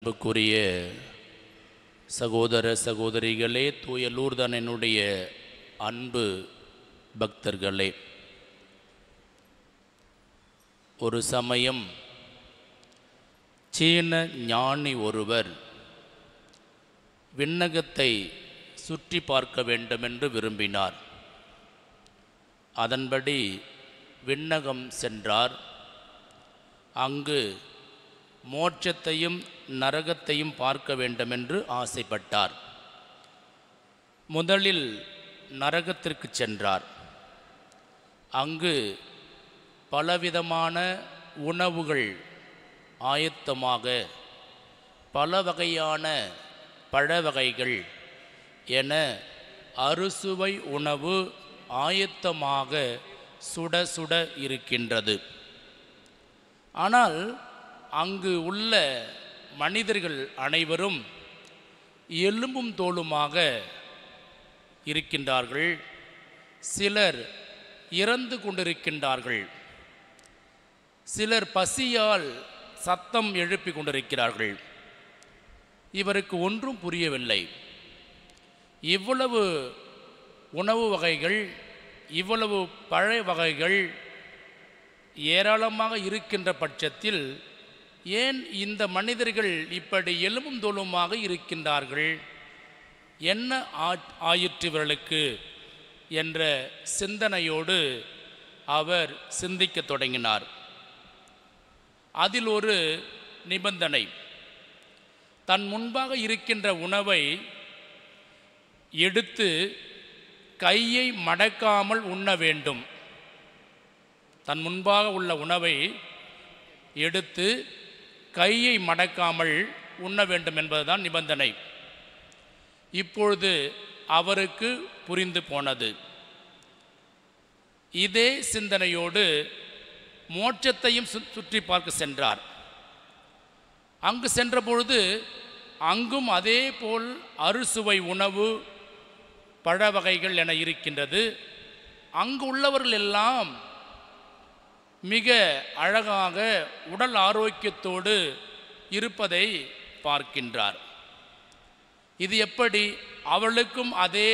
அன்புக்குரிய சகோதர சகோதரிகளே, தூய லூர்தானினுடைய அன்பு பக்தர்களே, ஒரு சமயம் சீன ஞானி ஒருவர் விண்ணகத்தை சுற்றி பார்க்க வேண்டுமென்று விரும்பினார். அதன்படி விண்ணகம் சென்றார். அங்கு மோட்சத்தையும் நரகத்தையும் பார்க்க வேண்டுமென்று ஆசைப்பட்டார். முதலில் நரகத்திற்கு சென்றார். அங்கு பலவிதமான உணவுகள் ஆயத்தமாக, பல வகையான பழ வகைகள் என அறுசுவை உணவு ஆயத்தமாக சுட சுட இருக்கின்றது. ஆனால் அங்கு உள்ள மனிதர்கள் அனைவரும் எலும்பும் தோலுமாக இருக்கின்றார்கள். சிலர் இறந்து கொண்டிருக்கின்றார்கள். சிலர் பசியால் சத்தம் எழுப்பி கொண்டிருக்கிறார்கள். இவருக்கு ஒன்றும் புரியவில்லை. இவ்வளவு உணவு வகைகள், இவ்வளவு பழ வகைகள் ஏராளமாக இருக்கின்ற பட்சத்தில் ஏன் இந்த மனிதர்கள் இப்படி எலும்பும் தோலுமாக இருக்கின்றார்கள்? என்ன ஆயிற்று இவர்களுக்கு என்ற சிந்தனையோடு அவர் சிந்திக்க தொடங்கினார். அதில் ஒரு நிபந்தனை, தன் முன்பாக இருக்கின்ற உணவை எடுத்து கையை மடக்காமல் உண்ண வேண்டும். தன் முன்பாக உள்ள உணவை எடுத்து கையை மடக்காமல் உண்ண வேண்டும் என்பதுதான் நிபந்தனை. இப்பொழுது அவருக்கு புரிந்து போனது. இதே சிந்தனையோடு மோட்சத்தையும் சுற்றி பார்க்க சென்றார். அங்கு சென்ற பொழுது அங்கும் அதே போல் அறுசுவை உணவு, பழ வகைகள் என இருக்கின்றது. அங்கு உள்ளவர்கள் எல்லாம் மிக அழகாக உடல் ஆரோக்கியத்தோடு இருப்பதை பார்க்கின்றார். இது எப்படி? அவளுக்கும் அதே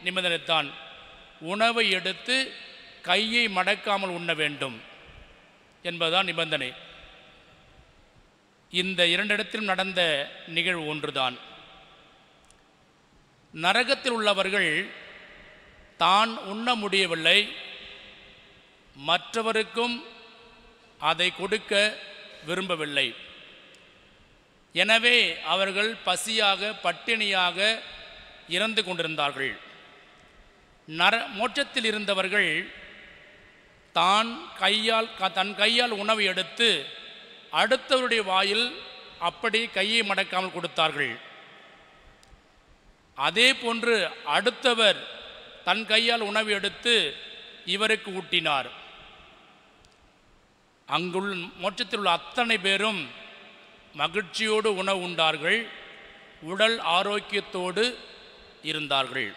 நிபந்தனைத்தான், உணவை எடுத்து கையை மடக்காமல் உண்ண வேண்டும் என்பதுதான் நிபந்தனை. இந்த இரண்டிடத்திலும் நடந்த நிகழ்வு ஒன்றுதான். நரகத்தில் உள்ளவர்கள் தான் உண்ண முடியவில்லை, மற்றவருக்கும் அதை கொடுக்க விரும்பவில்லை. எனவே அவர்கள் பசியாக, பட்டினியாக இறந்து கொண்டிருந்தார்கள். மோட்சத்தில் இருந்தவர்கள் தன் கையால் உணவை எடுத்து அடுத்தவருடைய வாயில் அப்படி கையை மடக்காமல் கொடுத்தார்கள். அதே போன்று அடுத்தவர் தன் கையால் உணவை எடுத்து இவருக்கு ஊட்டினார். அங்குள்ள மோட்சத்தில் உள்ள அத்தனை பேரும் மகிழ்ச்சியோடு உணவு உண்டார்கள், உடல் ஆரோக்கியத்தோடு இருந்தார்கள்.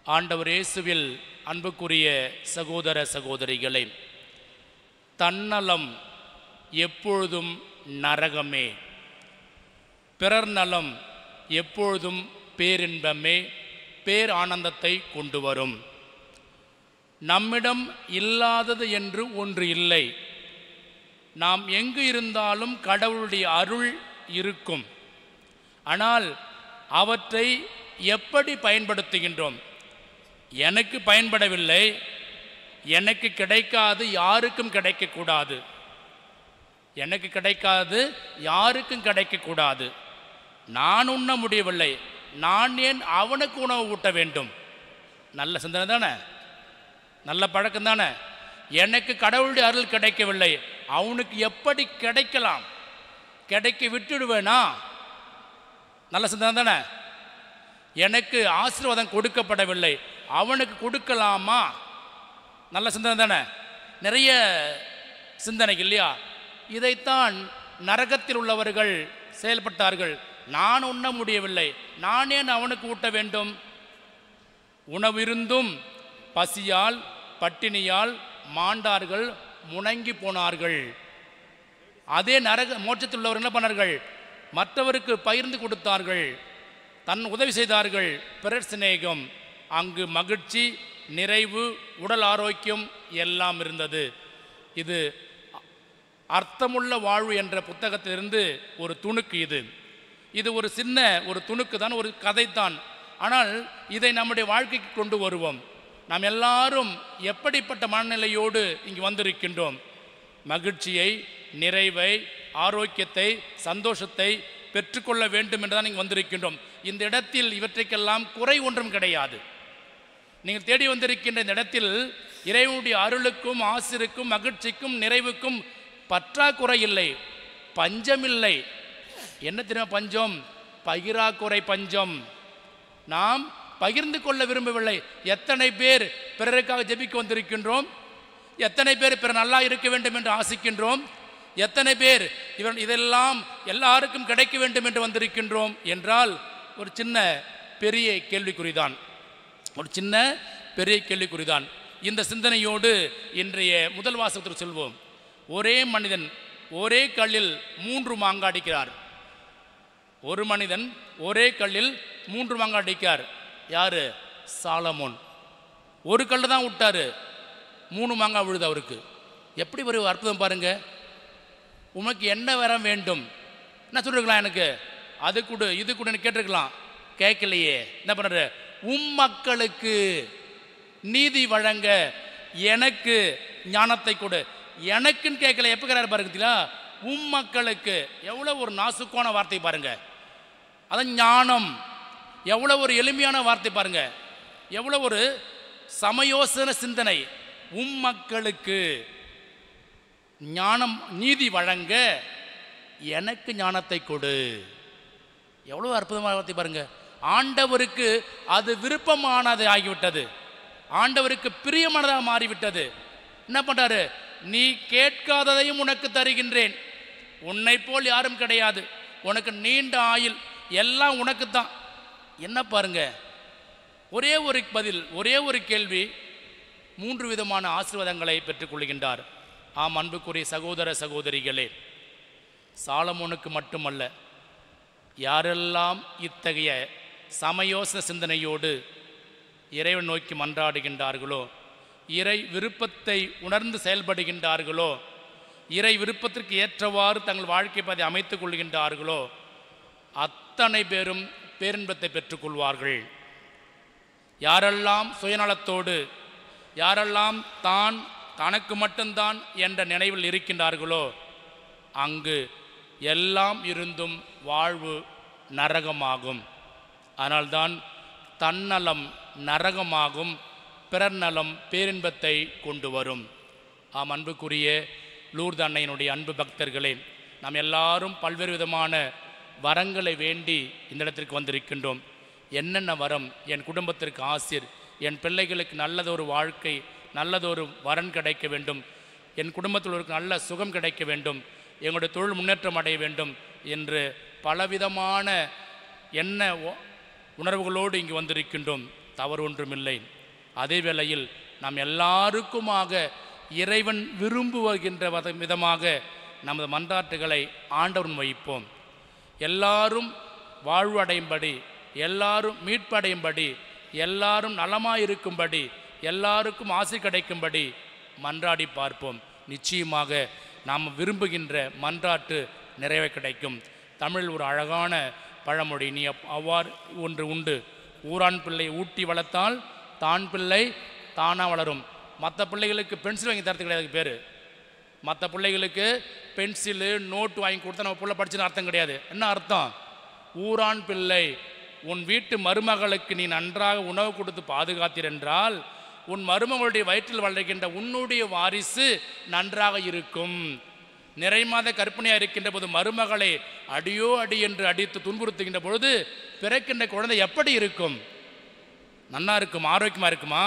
ஆண்டவர் இயேசுவில் அன்புக்குரிய சகோதர சகோதரிகளே, தன்னலம் எப்பொழுதும் நரகமே, பிறர் நலம் எப்பொழுதும் பேரின்பமே, பேர் ஆனந்தத்தை கொண்டு வரும். நம்மிடம் இல்லாதது என்று ஒன்று இல்லை. நாம் எங்கு இருந்தாலும் கடவுளுடைய அருள் இருக்கும். ஆனால் அவற்றை எப்படி பயன்படுத்துகின்றோம்? எனக்கு பயன்படவில்லை, எனக்கு கிடைக்காது, யாருக்கும் கிடைக்கக்கூடாது. எனக்கு கிடைக்காது, யாருக்கும் கிடைக்கக்கூடாது. நான் உண்ண முடியவில்லை, நான் ஏன் அவனுக்கு உணவு ஊட்ட வேண்டும்? நல்ல சிந்தனை தானே, நல்ல பழக்கம் தானே. எனக்கு கடவுளுடைய அருள் கிடைக்கவில்லை, அவனுக்கு எப்படி கிடைக்கலாம்? கிடைக்க விட்டுடுவேனா? நல்ல சிந்தனை தானே. எனக்கு ஆசீர்வாதம் கொடுக்கப்படவில்லை, அவனுக்கு கொடுக்கலாமா? நல்ல சிந்தனை தானே. நிறைய சிந்தனை இல்லையா? இதைத்தான் நரகத்தில் உள்ளவர்கள் செயல்பட்டார்கள். நான் உண்ண முடியவில்லை, நான் ஏன் அவனுக்கு ஊட்ட வேண்டும்? உணவு இருந்தும் பசியால், பட்டினியால் மாண்டார்கள், முணங்கி போனார்கள். அதே மோட்சத்தில் உள்ளவர் என்ன பண்ணார்கள்? மற்றவருக்கு பகிர்ந்து கொடுத்தார்கள், தன் உதவி செய்தார்கள். பிறர் சிநேகம், அங்கு மகிழ்ச்சி, நிறைவு, உடல் ஆரோக்கியம் எல்லாம் இருந்தது. இது அர்த்தமுள்ள வாழ்வு என்ற புத்தகத்திலிருந்து ஒரு துணுக்கு. இது ஒரு சின்ன ஒரு துணுக்கு தான், ஒரு கதைத்தான். ஆனால் இதை நம்முடைய வாழ்க்கைக்கு கொண்டு வருவோம். நாம் எல்லாரும் எப்படிப்பட்ட மனநிலையோடு இங்கு வந்திருக்கின்றோம்? மகிழ்ச்சியை, நிறைவை, ஆரோக்கியத்தை, சந்தோஷத்தை பெற்றுக்கொள்ள வேண்டும் என்று தான் இங்கு வந்திருக்கின்றோம். இந்த இடத்தில் இவற்றைக்கெல்லாம் குறை ஒன்றும் கிடையாது. நீங்கள் தேடி வந்திருக்கின்ற இந்த இடத்தில் இறைவனுடைய அருளுக்கும் ஆசிருக்கும் மகிழ்ச்சிக்கும் நிறைவுக்கும் பற்றாக்குறை இல்லை, பஞ்சமில்லை. என்ன தெரியுமா பஞ்சம்? பகிராக்குறை பஞ்சம். நாம் பகிர்ந்து கொள்ள விரும்பவில்லை. எத்தனை பேர் பிறருக்காக ஜெபிக்க வந்திருக்கின்றோம்? எத்தனை பேர் பிறர் நல்லா இருக்க வேண்டும் என்று ஆசிக்கின்றோம்? எத்தனை பேர் இதெல்லாம் எல்லாருக்கும் கிடைக்க வேண்டும் என்று வந்திருக்கின்றோம் என்றால் ஒரு சின்ன பெரிய கேள்விக்குறிதான், ஒரு சின்ன பெரிய கேள்விக்குறிதான். இந்த சிந்தனையோடு இன்றைய முதல் வாசகத்திற்கு செல்வோம். ஒரே மனிதன் ஒரே கல்லில் 3 மாங்காய் அடிக்கிறார். ஒரு மனிதன் ஒரே கல்லில் 3 மாங்காய் அடிக்கிறார். யாரு? சாலமோன். ஒரு கல்லு தான் விட்டாரு, 3 மாங்காய் விழுது அவருக்கு. எப்படி ஒரு அற்புதம் பாருங்க. உனக்கு என்ன வர வேண்டும்? என்ன சொல்லிருக்கலாம்? எனக்கு அது கொடு இது கொடுன்னு கேட்டிருக்கலாம். கேட்கலையே. என்ன பண்ணுற? மக்களுக்கு நீதி வழங்க எனக்கு ஞானத்தை கொடு. எனக்குன்னு கேட்கல. எப்போ கேட்கிறாரு பாருங்களா? மக்களுக்கு. எவ்வளோ ஒரு நாசுக்கான வார்த்தை பாருங்க. அதான் ஞானம். எவ்வளோ ஒரு எளிமையான வார்த்தை பாருங்க. எவ்வளோ ஒரு சமயோசன சிந்தனை. மக்களுக்கு ஞானம், நீதி வழங்க எனக்கு ஞானத்தை கொடு. எவ்வளோ அற்புதமான வார்த்தை பாருங்க. ஆண்டவருக்கு அது விருப்பமானது ஆகிவிட்டது, ஆண்டவருக்கு பிரியமானதாக மாறிவிட்டது. என்ன பண்றாரு? நீ கேட்காததையும் உனக்கு தருகின்றேன். உன்னை போல் யாரும் கிடையாது, உனக்கு நீண்ட ஆயுள், எல்லாம் உனக்கு தான். என்ன பாருங்க, ஒரே ஒரு பதில், ஒரே ஒரு கேள்வி, 3 விதமான ஆசீர்வாதங்களை பெற்றுக்கொள்கின்றார். ஆம் அன்புக்குரிய சகோதர சகோதரிகளே, சாலமோனுக்கு மட்டுமல்ல, யாரெல்லாம் இத்தகைய சமயோசன சிந்தனையோடு இறைவன் நோக்கி மன்றாடுகின்றார்களோ, இறை விருப்பத்தை உணர்ந்து செயல்படுகின்றார்களோ, இறை விருப்பத்திற்கு ஏற்றவாறு தங்கள் வாழ்க்கை பாதை அமைத்துக் கொள்கின்றார்களோ, அத்தனை பேரும் பேரின்பத்தை பெற்றுக்கொள்வார்கள். யாரெல்லாம் சுயநலத்தோடு, யாரெல்லாம் தான் தனக்கு மட்டும்தான் என்ற நினைவில் இருக்கின்றார்களோ, அங்கு எல்லாம் இருந்தும் வாழ்வு நரகமாகும். ஆனால்தான் தன்னலம் நரகமாகும், பிறர் நலம் பேரின்பத்தை கொண்டு வரும். ஆம் அன்புக்குரிய லூர்து அன்னையினுடைய அன்பு பக்தர்களே, நாம் எல்லாரும் பல்வேறு விதமான வரங்களை வேண்டி இந்த இடத்திற்கு வந்திருக்கின்றோம். என்னென்ன வரம்? என் குடும்பத்திற்கு ஆசீர், என் பிள்ளைகளுக்கு நல்லதொரு வாழ்க்கை, நல்லதொரு வரன் கிடைக்க வேண்டும், என் குடும்பத்தில் ஒரு நல்ல சுகம் கிடைக்க வேண்டும், எங்களுடைய தொழில் முன்னேற்றம் அடைய வேண்டும் என்று பலவிதமான என்ன உணர்வுகளோடு இங்கு வந்திருக்கின்றோம். தவறு ஒன்றுமில்லை. அதே வேளையில் நாம் எல்லாருக்குமாக இறைவன் விரும்புகின்ற விதமாக நமது மன்றாட்டுகளை ஆண்டவன் வைப்போம். எல்லாரும் வாழ்வு அடையும்படி, எல்லாரும் மீட்படையும்படி, எல்லாரும் நலமாயிருக்கும்படி, எல்லாருக்கும் ஆசை கிடைக்கும்படி மன்றாடி பார்ப்போம். நிச்சயமாக நாம் விரும்புகின்ற மன்றாட்டு நிறைவே கிடைக்கும். தமிழ் ஒரு அழகான பழமொழி, நீ அவ்வாறு ஒன்று உண்டு, ஊரான் பிள்ளை ஊட்டி வளர்த்தால் தான் பிள்ளை தானாக வளரும். மற்ற பிள்ளைகளுக்கு பென்சில் வாங்கி தரது கிடையாது பேர். மற்ற பிள்ளைகளுக்கு பென்சிலு நோட்டு வாங்கி கொடுத்தா நம்ம பிள்ளை படிச்சுன்னு அர்த்தம் கிடையாது. என்ன அர்த்தம்? ஊரான் பிள்ளை, உன் வீட்டு மருமகளுக்கு நீ நன்றாக உணவு கொடுத்து பாதுகாத்தீரென்றால் உன் மருமகளுடைய வயிற்றில் வளர்கின்ற உன்னுடைய வாரிசு நன்றாக இருக்கும். நிறைமாத கற்பனையாக இருக்கின்ற போது மருமகளை அடியோ அடி என்று அடித்து துன்புறுத்துகின்ற பொழுது பிறக்கின்ற குழந்தை எப்படி இருக்கும்? நன்னா இருக்கும், ஆரோக்கியமாக இருக்குமா?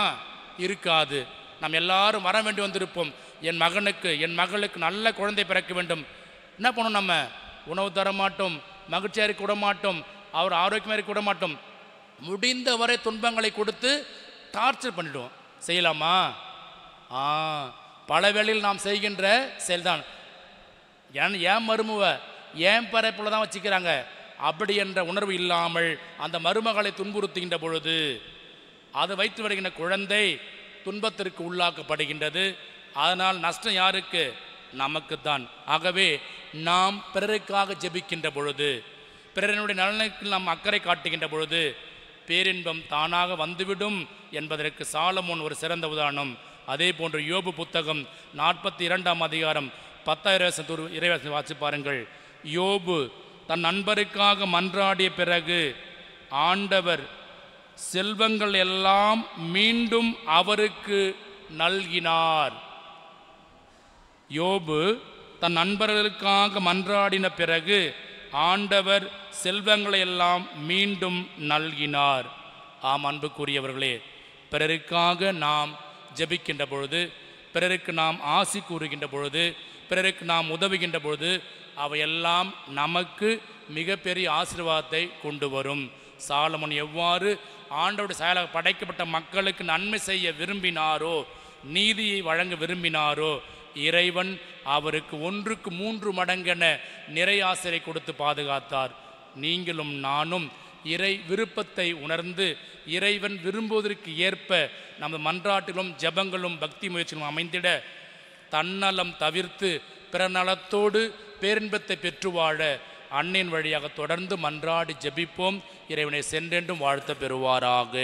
இருக்காது. நாம் எல்லாரும் வர வேண்டி வந்திருப்போம். என் மகனுக்கு, என் மகளுக்கு நல்ல குழந்தை பிறக்க வேண்டும். என்ன பண்ணணும்? நம்ம உணவு தர மாட்டோம், மகிழ்ச்சியாக இருக்க விட மாட்டோம், அவர் ஆரோக்கியமாக இருக்க விட மாட்டோம். முடிந்தவரை துன்பங்களை கொடுத்து டார்ச்சர் பண்ணிடுவோம். செய்யலாமா? பல வேளையில் நாம் செய்கின்ற செயல்தான். ஏன் மருமவ ஏன் பரப்புல தான் வச்சுக்கிறாங்க. அப்படி என்ற உணர்வு இல்லாமல் அந்த மருமகளை துன்புறுத்துகின்ற பொழுது அது வைத்து வருகின்ற குழந்தை துன்பத்திற்கு உள்ளாக்கப்படுகின்றது. அதனால் நஷ்டம் யாருக்கு? நமக்குத்தான். ஆகவே நாம் பிறருக்காக ஜெபிக்கின்ற பொழுது, பிறருடைய நலனுக்கு நாம் அக்கறை காட்டுகின்ற பொழுது பேரின்பம் தானாக வந்துவிடும் என்பதற்கு சாலமோன் ஒரு சிறந்த உதாரணம். அதே போன்று யோபு புத்தகம் 42ஆம் அதிகாரம் 10 இறைவசனத்தை வாசி பாருங்கள். யோபு தன் நண்பருக்காக மன்றாடிய பிறகு ஆண்டவர் செல்வங்கள் எல்லாம் மீண்டும் அவருக்கு நல்கினார். யோபு தன் நண்பர்களுக்காக மன்றாடின பிறகு ஆண்டவர் செல்வங்களை எல்லாம் மீண்டும் நல்கினார். ஆம் அன்புக்குரியவர்களே, பிறருக்காக நாம் ஜெபிக்கின்ற பொழுது, பிறருக்கு நாம் ஆசி கூறுகின்ற பொழுது, பிறருக்கு நாம் உதவுகின்ற பொழுது அவையெல்லாம் நமக்கு மிகப்பெரிய ஆசீர்வாதத்தை கொண்டு வரும். சாலமோன் எவ்வாறு ஆண்டவருடைய செயலாக படைக்கப்பட்ட மக்களுக்கு நன்மை செய்ய விரும்பினாரோ, நீதியை வழங்க விரும்பினாரோ, இறைவன் அவருக்கு 1க்கு 3 மடங்கென நிறை ஆசிரை கொடுத்து பாதுகாத்தார். நீங்களும் நானும் இறை விருப்பத்தை உணர்ந்து இறைவன் விரும்புவதற்கு ஏற்ப நமது மன்றாட்டிலும் ஜெபங்களும் பக்தி முயற்சிகளும் அமைந்திட தன்னலம் தவிர்த்து பிறநலத்தோடு பேரின்பத்தை பெற்று வாழ அன்னையின் வழியாக தொடர்ந்து மன்றாடி ஜெபிப்போம். இறைவனை சென்றென்றும் வாழ்த்த பெறுவாராக.